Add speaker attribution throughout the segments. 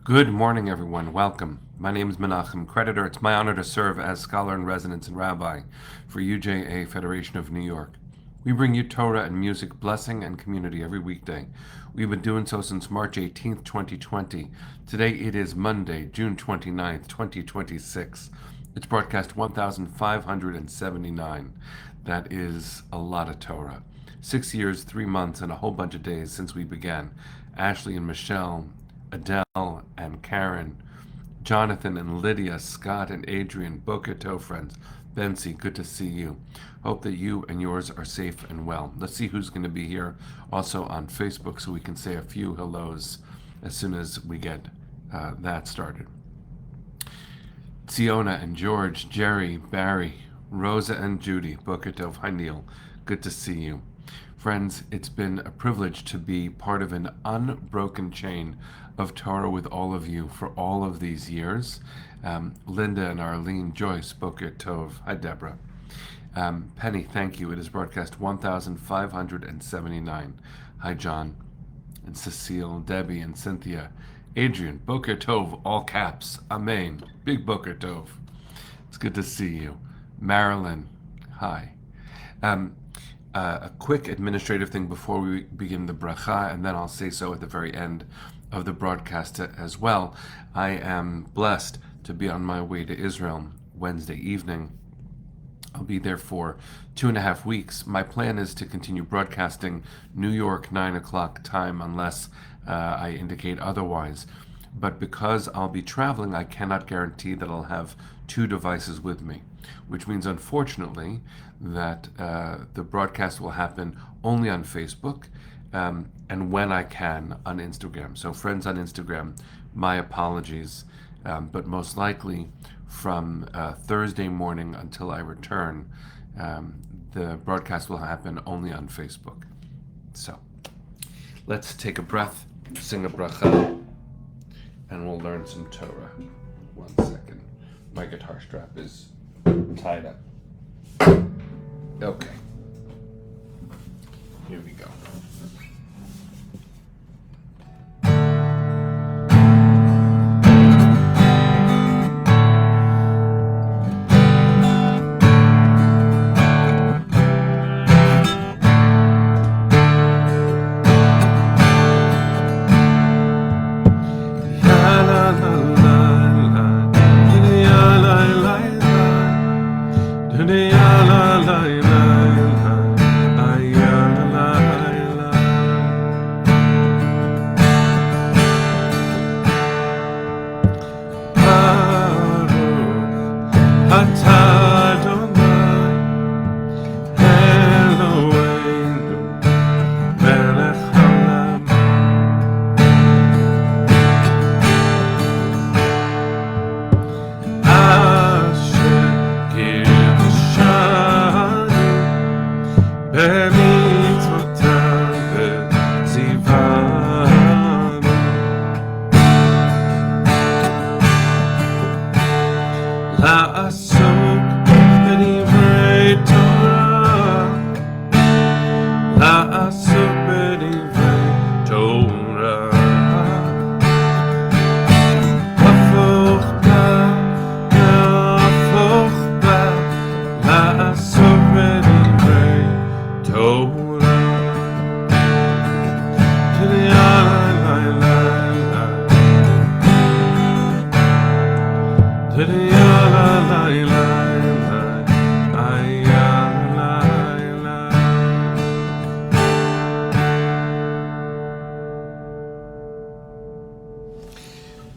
Speaker 1: Good morning, everyone. Welcome. My name is Menachem Creditor. It's my honor to serve as scholar in residence and rabbi for UJA Federation of New York. We bring you Torah and music, blessing, and community every weekday. We've been doing so since March 18th, 2020. Today it is Monday, June 29th, 2026. It's broadcast 1579. That is a lot of Torah. 6 years, 3 months, and a whole bunch of days since we began. Ashley and Michelle, Adele and Karen, Jonathan and Lydia, Scott and Adrian, Boker Tov friends. Bensi, good to see you. Hope that you and yours are safe and well. Let's see who's going to be here also on Facebook so we can say a few hellos as soon as we get that started. Ziona and George, Jerry, Barry, Rosa and Judy, Boker Tov, hi Neil, good to see you. Friends, it's been a privilege to be part of an unbroken chain of Torah with all of you for all of these years. Linda and Arlene, Joyce, Boker Tov, hi Deborah. Penny, thank you. It is broadcast 1579. Hi John and Cecile, Debbie and Cynthia. Adrian, Boker Tov, all caps, amen. Big Boker Tov. It's good to see you. Marilyn, hi. A quick administrative thing before we begin the bracha, and then I'll say so at the very end of the broadcast as well. I am blessed to be on my way to Israel Wednesday evening. I'll be there for 2.5 weeks. My plan is to continue broadcasting New York 9 o'clock time unless I indicate otherwise. But because I'll be traveling, I cannot guarantee that I'll have 2 devices with me, which means, unfortunately, that the broadcast will happen only on Facebook and when I can on Instagram. So friends on Instagram, my apologies, but most likely from Thursday morning until I return, the broadcast will happen only on Facebook. So let's take a breath, sing a bracha, and we'll learn some Torah. 1 second. My guitar strap is tied up. Okay. Here we go.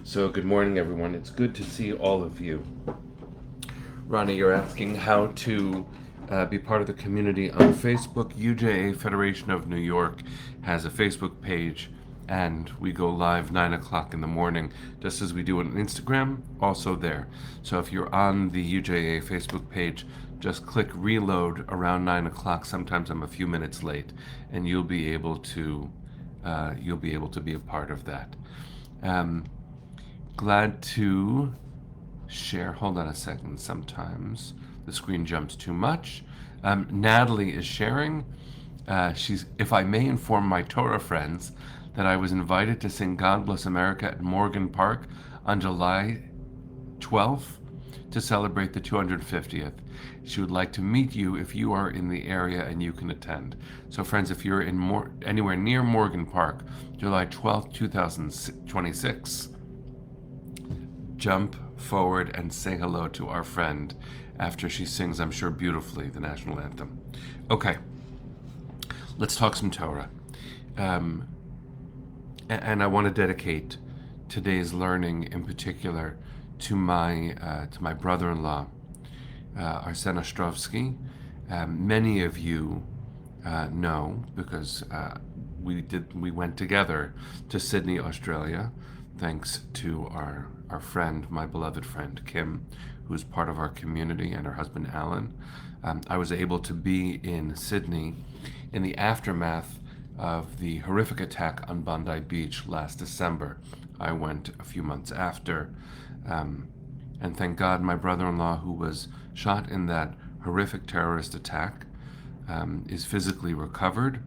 Speaker 1: So good morning, everyone. It's good to see all of you. Ronnie, you're asking how to be part of the community on Facebook. UJA Federation of New York has a Facebook page, and we go live 9 o'clock in the morning, just as we do on Instagram, also there. So if you're on the UJA Facebook page, just click reload around 9 o'clock. Sometimes I'm a few minutes late, and you'll be able to be a part of that. Glad to share. Hold on a second. Sometimes the screen jumps too much. Natalie is sharing. If I may inform my Torah friends that I was invited to sing God Bless America at Morgan Park on July 12th to celebrate the 250th. She would like to meet you if you are in the area and you can attend. So friends, if you're in anywhere near Morgan Park, July 12th, 2026, jump forward and say hello to our friend after she sings, I'm sure beautifully, the national anthem. Okay, let's talk some Torah. And I want to dedicate today's learning in particular to my brother-in-law, Arsen Ostrovsky. Many of you know, because we went together to Sydney, Australia, thanks to our friend, my beloved friend Kim, who's part of our community, and her husband Alan. I was able to be in Sydney in the aftermath of the horrific attack on Bondi Beach last December. I went a few months after, and thank God my brother-in-law, who was shot in that horrific terrorist attack, is physically recovered.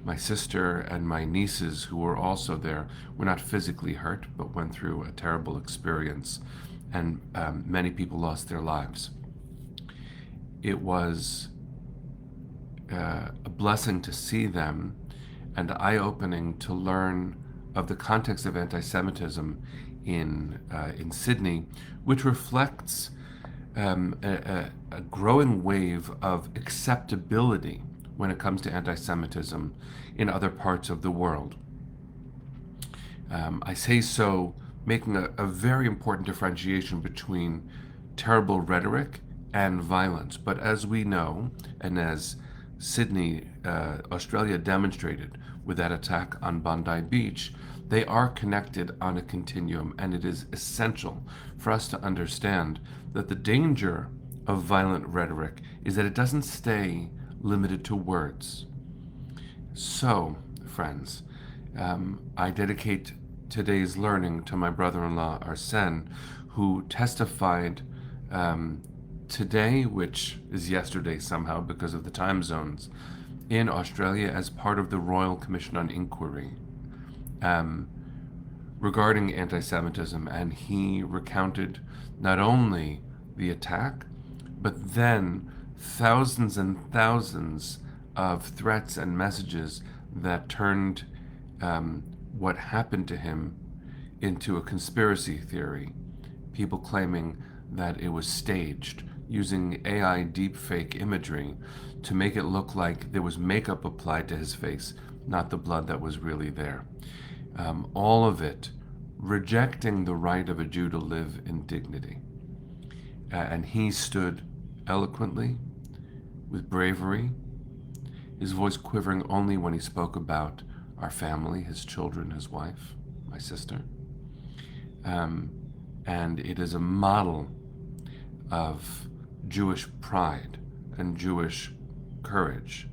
Speaker 1: My sister and my nieces, who were also there, were not physically hurt, but went through a terrible experience, and many people lost their lives. It was a blessing to see them, and eye-opening to learn of the context of anti-Semitism in Sydney, which reflects a growing wave of acceptability when it comes to anti-Semitism in other parts of the world. I say so making a very important differentiation between terrible rhetoric and violence. But as we know, and as Sydney, Australia demonstrated with that attack on Bondi Beach, they are connected on a continuum, and it is essential for us to understand that the danger of violent rhetoric is that it doesn't stay limited to words. So, friends, I dedicate today's learning to my brother-in-law, Arsen, who testified today, which is yesterday somehow because of the time zones, in Australia as part of the Royal Commission on Inquiry regarding anti-Semitism, and he recounted not only the attack, but then thousands and thousands of threats and messages that turned what happened to him into a conspiracy theory. People claiming that it was staged, using AI deepfake imagery to make it look like there was makeup applied to his face, not the blood that was really there. All of it rejecting the right of a Jew to live in dignity. And he stood eloquently, with bravery, his voice quivering only when he spoke about our family, his children, his wife, my sister. And it is a model of Jewish pride and Jewish courage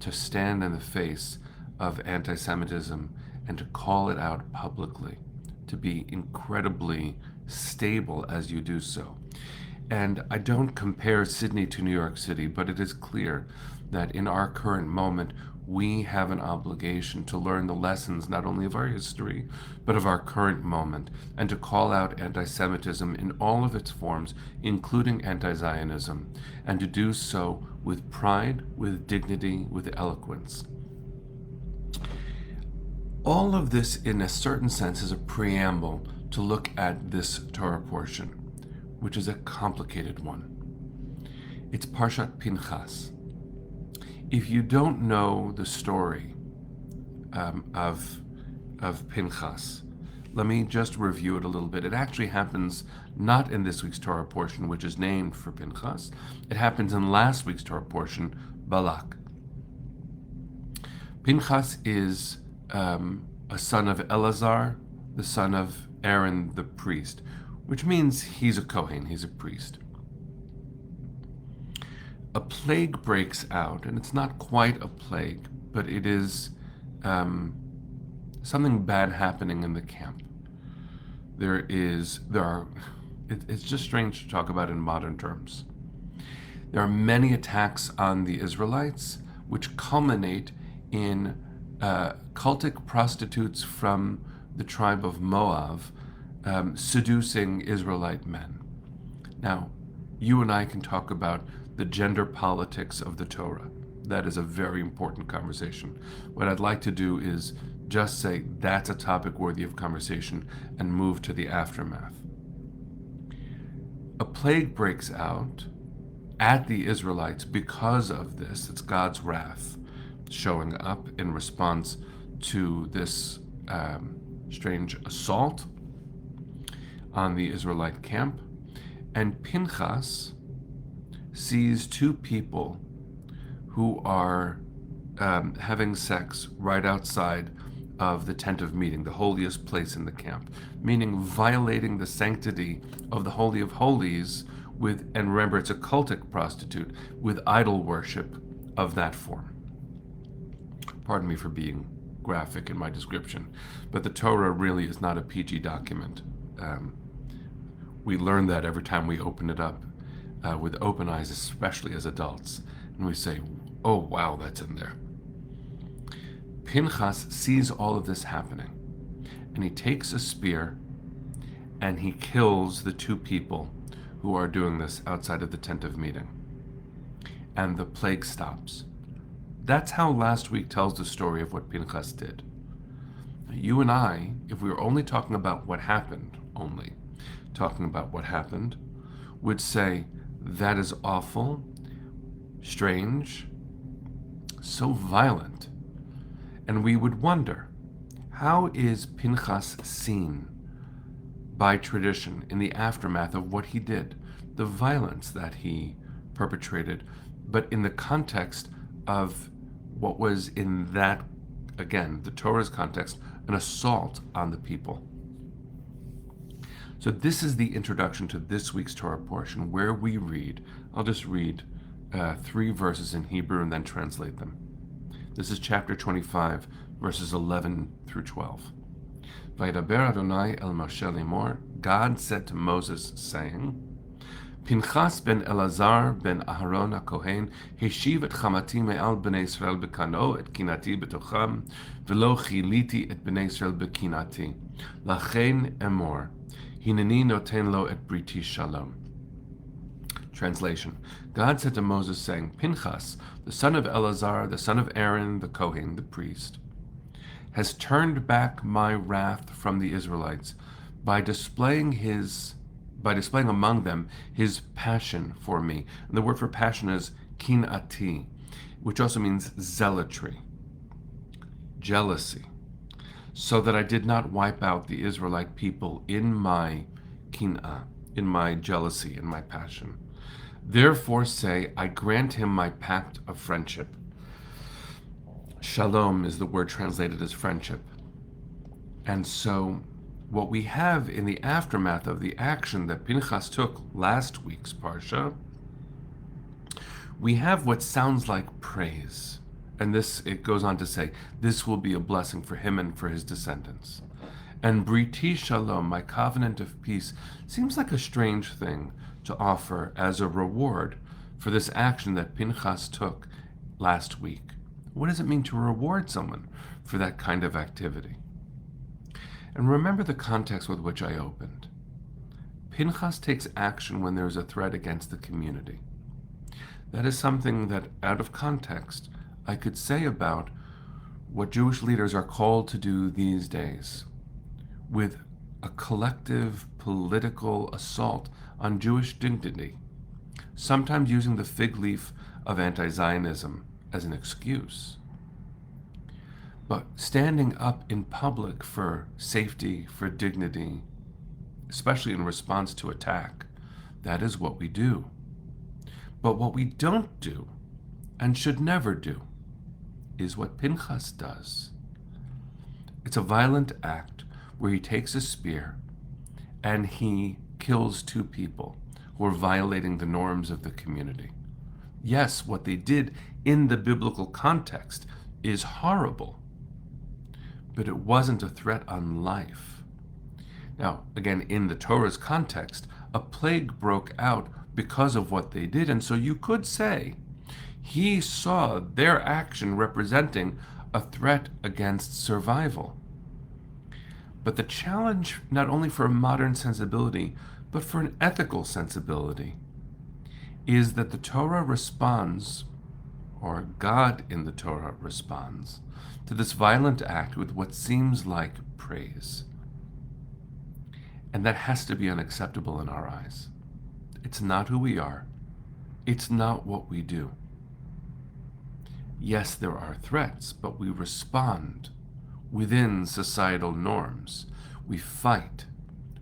Speaker 1: to stand in the face of anti-Semitism and to call it out publicly, to be incredibly stable as you do so. And I don't compare Sydney to New York City, but it is clear that in our current moment, we have an obligation to learn the lessons not only of our history, but of our current moment, and to call out anti-Semitism in all of its forms, including anti-Zionism, and to do so with pride, with dignity, with eloquence. All of this, in a certain sense, is a preamble to look at this Torah portion, which is a complicated one. It's Parshat Pinchas. If you don't know the story of Pinchas, let me just review it a little bit. It actually happens not in this week's Torah portion, which is named for Pinchas. It happens in last week's Torah portion, Balak. Pinchas is a son of Eleazar, the son of Aaron the priest, which means he's a Kohen, he's a priest. A plague breaks out, and it's not quite a plague, but it is something bad happening in the camp. It's just strange to talk about in modern terms. There are many attacks on the Israelites, which culminate in cultic prostitutes from the tribe of Moab seducing Israelite men. Now, you and I can talk about the gender politics of the Torah. That is a very important conversation. What I'd like to do is just say that's a topic worthy of conversation and move to the aftermath. A plague breaks out at the Israelites because of this. It's God's wrath showing up in response to this strange assault on the Israelite camp. And Pinchas sees two people who are having sex right outside of the tent of meeting, the holiest place in the camp, meaning violating the sanctity of the Holy of Holies with, and remember, it's a cultic prostitute, with idol worship of that form. Pardon me for being graphic in my description, but the Torah really is not a PG document. We learn that every time we open it up with open eyes, especially as adults, and we say, oh wow, that's in there. Pinchas sees all of this happening, and he takes a spear and he kills the two people who are doing this outside of the tent of meeting. And the plague stops. That's how last week tells the story of what Pinchas did. You and I, if we were only talking about what happened, would say, that is awful, strange, so violent. And we would wonder, how is Pinchas seen by tradition in the aftermath of what he did, the violence that he perpetrated, but in the context of what was in that, again, the Torah's context, an assault on the people. So this is the introduction to this week's Torah portion, where we read, I'll just read 3 verses in Hebrew and then translate them. This is chapter 25, verses 11 through 12. Vaydaber Adonai el Moshe lemor, God said to Moses, saying, Pinchas ben Elazar ben Aharon HaKohen heshiv et chamati me'al b'nei Israel bekano et kinati betocham v'lo chiliti et b'nei Israel bekinati lachen emor hineni noten lo et briti shalom. Translation. God said to Moses, saying, Pinchas, the son of Elazar, the son of Aaron, the Kohen, the priest, has turned back my wrath from the Israelites by displaying among them his passion for me. And the word for passion is kinati, which also means zealotry, jealousy, so that I did not wipe out the Israelite people in my kin'ah, in my jealousy, in my passion. Therefore say, I grant him my pact of friendship. Shalom is the word translated as friendship. And so what we have in the aftermath of the action that Pinchas took last week's Parsha, we have what sounds like praise. And this, it goes on to say, this will be a blessing for him and for his descendants. And Briti Shalom, my covenant of peace, seems like a strange thing to offer as a reward for this action that Pinchas took last week. What does it mean to reward someone for that kind of activity? And remember the context with which I opened. Pinchas takes action when there is a threat against the community. That is something that, out of context, I could say about what Jewish leaders are called to do these days, with a collective political assault on Jewish dignity, sometimes using the fig leaf of anti-Zionism as an excuse. But standing up in public for safety, for dignity, especially in response to attack, that is what we do. But what we don't do, and should never do, is what Pinchas does. It's a violent act where he takes a spear and he kills two people who are violating the norms of the community. Yes, what they did in the biblical context is horrible, but it wasn't a threat on life. Now, again, in the Torah's context, a plague broke out because of what they did, and so you could say he saw their action representing a threat against survival. But the challenge, not only for a modern sensibility, but for an ethical sensibility, is that the Torah responds, or God in the Torah responds, to this violent act with what seems like praise. And that has to be unacceptable in our eyes. It's not who we are. It's not what we do. Yes, there are threats, but we respond within societal norms. We fight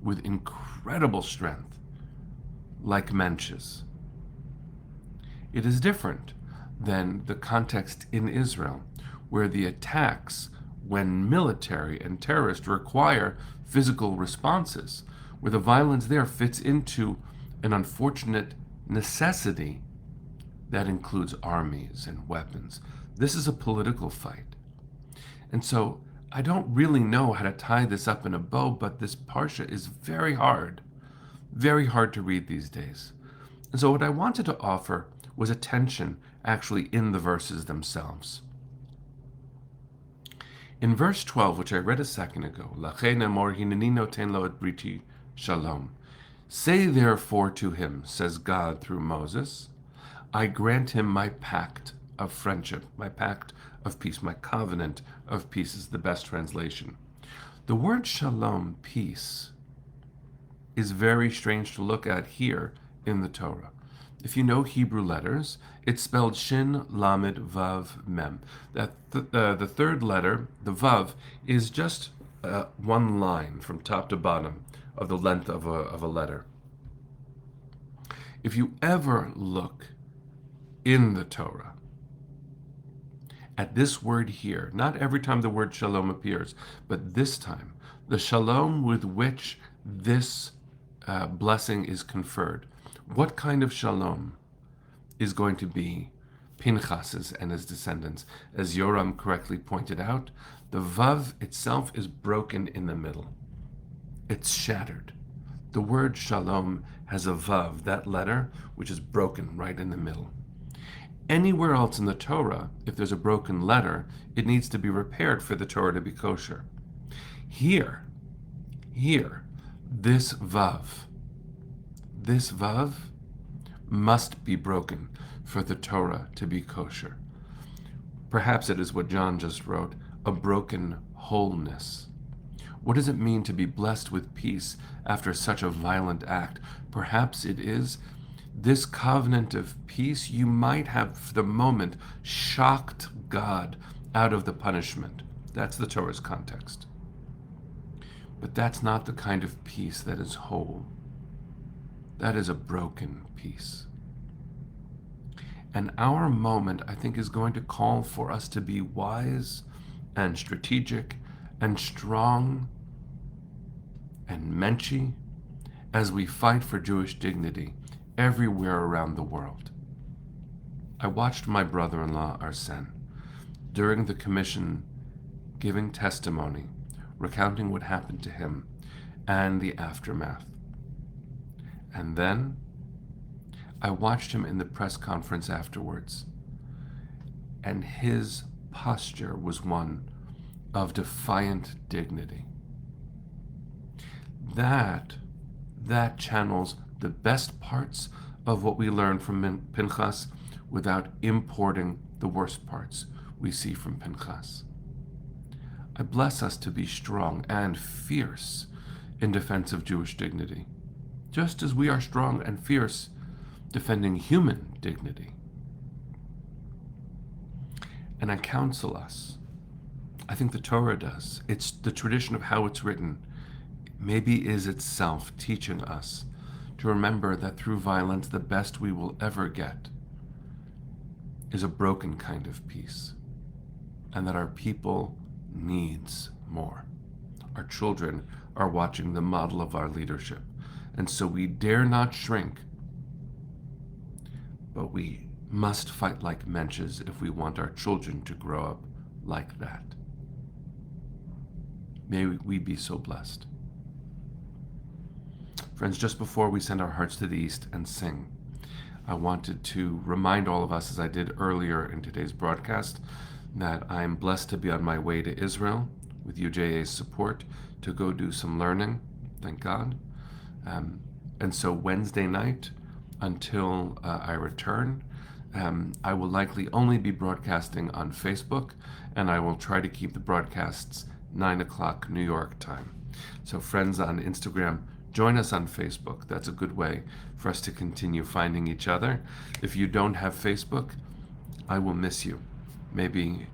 Speaker 1: with incredible strength, like Pinchas. It is different than the context in Israel, where the attacks, when military and terrorist, require physical responses, where the violence there fits into an unfortunate necessity that includes armies and weapons. This is a political fight. And so I don't really know how to tie this up in a bow, but this parsha is very hard to read these days. And so what I wanted to offer was a tension actually in the verses themselves. In verse 12, which I read a second ago, "Lachen emor hineni noten lo et briti shalom." Say therefore to him, says God through Moses, I grant him my pact of friendship, my pact of peace, my covenant of peace is the best translation. The word shalom, peace, is very strange to look at here in the Torah. If you know Hebrew letters, it's spelled Shin, Lamed, Vav, Mem. The third letter, the Vav, is just one line from top to bottom of the length of a letter. If you ever look in the Torah at this word here, not every time the word shalom appears, but this time, the shalom with which this blessing is conferred, what kind of shalom is going to be Pinchas's and his descendants? As Yoram correctly pointed out, the Vav itself is broken in the middle. It's shattered. The word shalom has a Vav, that letter, which is broken right in the middle. Anywhere else in the Torah, if there's a broken letter, it needs to be repaired for the Torah to be kosher. Here, this Vav must be broken for the Torah to be kosher. Perhaps it is what John just wrote, a broken wholeness. What does it mean to be blessed with peace after such a violent act? Perhaps it is this covenant of peace. You might have, for the moment, shocked God out of the punishment. That's the Torah's context. But that's not the kind of peace that is whole. That is a broken peace. And our moment, I think, is going to call for us to be wise and strategic and strong and menschy as we fight for Jewish dignity everywhere around the world. I watched my brother-in-law, Arsen, during the commission giving testimony, recounting what happened to him and the aftermath. And then I watched him in the press conference afterwards, and his posture was one of defiant dignity. That channels the best parts of what we learn from Pinchas without importing the worst parts we see from Pinchas. I bless us to be strong and fierce in defense of Jewish dignity, just as we are strong and fierce defending human dignity. And I counsel us, I think the Torah does, it's the tradition of how it's written, maybe is itself teaching us to remember that through violence, the best we will ever get is a broken kind of peace, and that our people needs more. Our children are watching the model of our leadership, and so we dare not shrink, but we must fight like Pinchas if we want our children to grow up like that. May we be so blessed. Friends, just before we send our hearts to the east and sing, I wanted to remind all of us, as I did earlier in today's broadcast, that I'm blessed to be on my way to Israel with UJA's support to go do some learning. Thank God. And so Wednesday night, until I return, I will likely only be broadcasting on Facebook, and I will try to keep the broadcasts 9 o'clock New York time. So friends on Instagram, join us on Facebook. That's a good way for us to continue finding each other. If you don't have Facebook, I will miss you. Maybe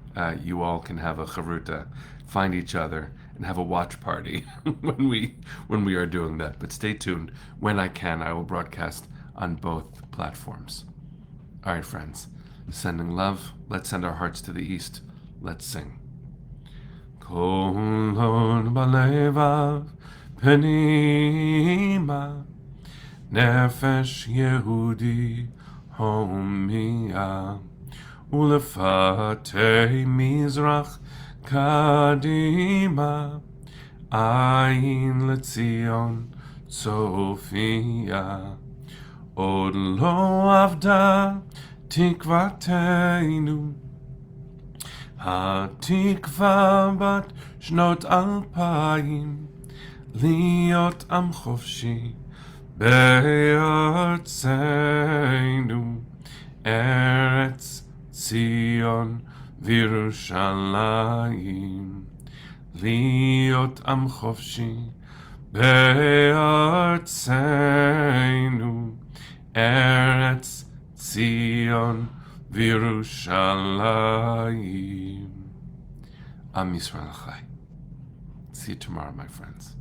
Speaker 1: you all can have a charuta, find each other, and have a watch party when we are doing that. But stay tuned. When I can, I will broadcast on both platforms. All right, friends. Sending love. Let's send our hearts to the east. Let's sing. Kol hod balevav penima nefesh Yehudi homia ulefatei mizrach kadima ayin letzion Sophia od lo avda tikvateinu התקווה בת שנות 2000 להיות עם חופשי בארצנו ארץ ציון וירושלים להיות עם חופשי בארצנו ארץ ציון Virushalayim. Am Yisrael Chai. See you tomorrow, my friends.